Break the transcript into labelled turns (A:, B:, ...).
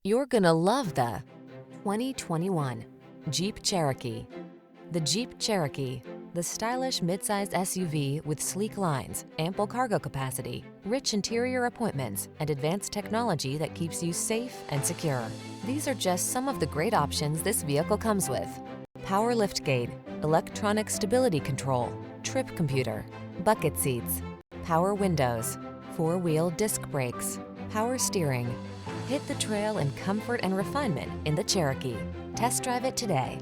A: You're gonna love the 2021 Jeep Cherokee. The Jeep Cherokee, the stylish midsize SUV with sleek lines, ample cargo capacity, rich interior appointments, and advanced technology that keeps you safe and secure. These are just some of the great options this vehicle comes with: power liftgate, electronic stability control, trip computer, bucket seats, power windows, four-wheel disc brakes, power steering. Hit the trail in comfort and refinement in the Cherokee. Test drive it today.